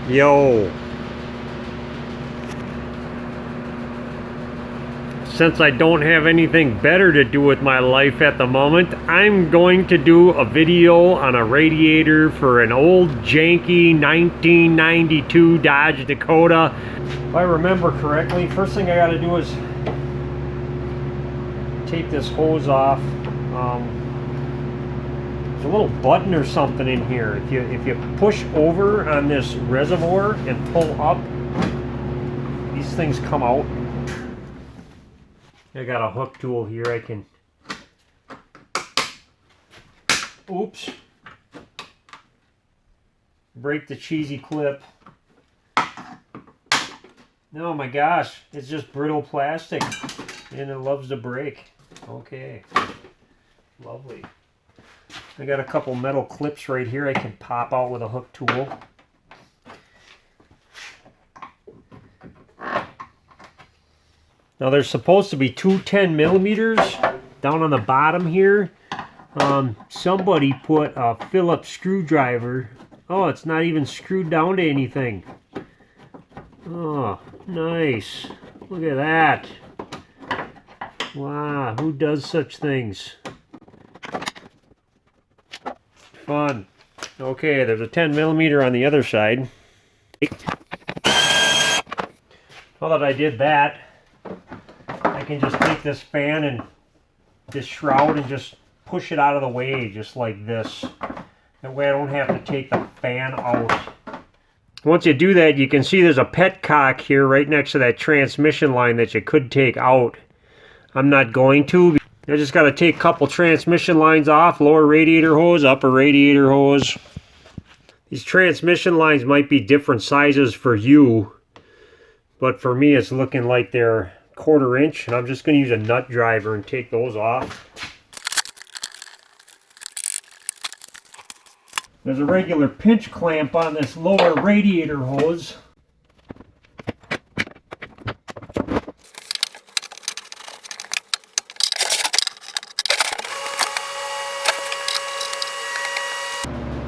Yo. Since I don't have anything better to do with my life at the moment, I'm going to do a video on a radiator for an old janky 1992 Dodge Dakota. If I remember correctly, first thing I gotta do is take this hose off. There's a little button or something in here. If you push over on this reservoir and pull up, these things come out. I got a hook tool here. I can, oops, break the cheesy clip. Oh my gosh, it's just brittle plastic and it loves to break. Okay, lovely. I got a couple metal clips right here I can pop out with a hook tool. Now there's supposed to be two 10 millimeters down on the bottom here. Somebody put a Phillips screwdriver. Oh, it's not even screwed down to anything. Oh, nice. Look at that. Wow, who does such things? Fun. Okay, there's a 10 millimeter on the other side. Now that I did that, I can just take this fan and this shroud and just push it out of the way just like this. That way I don't have to take the fan out. Once you do that, you can see there's a petcock here right next to that transmission line that you could take out. I'm not going to. I just got to take a couple transmission lines off, lower radiator hose, upper radiator hose. These transmission lines might be different sizes for you, but for me it's looking like they're 1/4 inch, and I'm just going to use a nut driver and take those off. There's a regular pinch clamp on this lower radiator hose.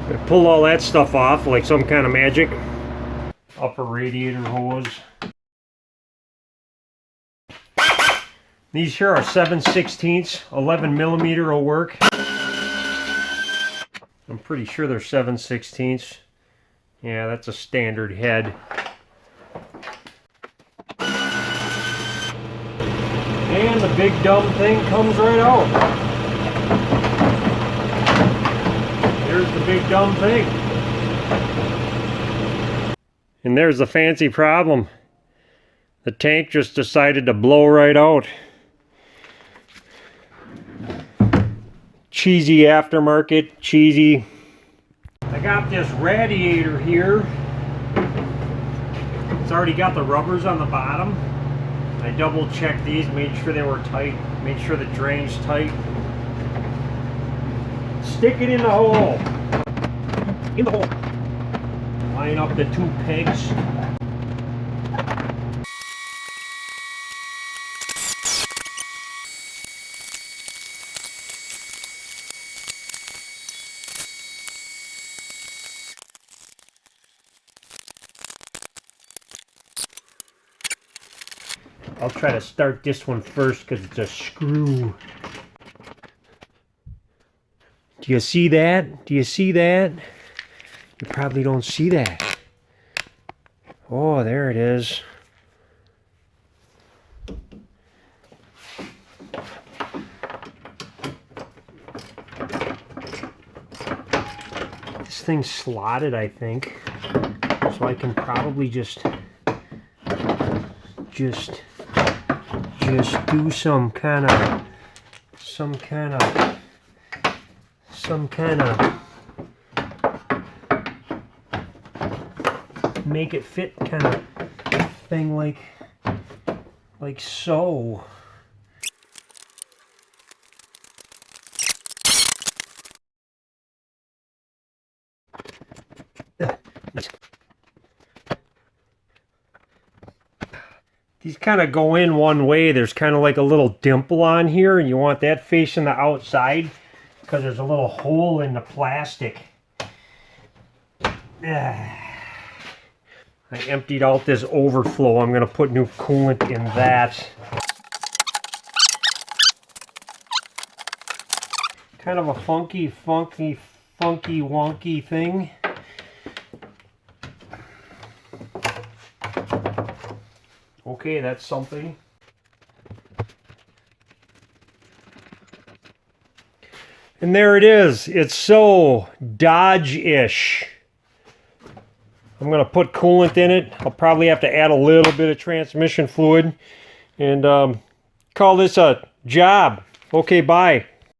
Gonna pull all that stuff off like some kind of magic. Upper radiator hose. These here are 7/16, 11 millimeter will work. I'm pretty sure they're 7/16. Yeah, that's a standard head. And the big dumb thing comes right out. There's the big dumb thing. And there's the fancy problem. The tank just decided to blow right out. Cheesy aftermarket, cheesy. I got this radiator here. It's already got the rubbers on the bottom. I double checked these, made sure they were tight, made sure the drain's tight. Stick it in the hole. In the hole. Line up the two pegs. I'll try to start this one first because it's a screw. Do you see that? Do you see that? You probably don't see that. Oh, there it is. This thing's slotted, I think. So I can probably just do some kind of make it fit kind of thing, like so. Nice. These kind of go in one way. There's kind of like a little dimple on here, and you want that facing the outside because there's a little hole in the plastic. I emptied out this overflow. I'm going to put new coolant in that. Kind of a funky wonky thing. Okay, that's something. And there it is. It's so Dodge-ish. I'm going to put coolant in it. I'll probably have to add a little bit of transmission fluid and call this a job. Okay, bye.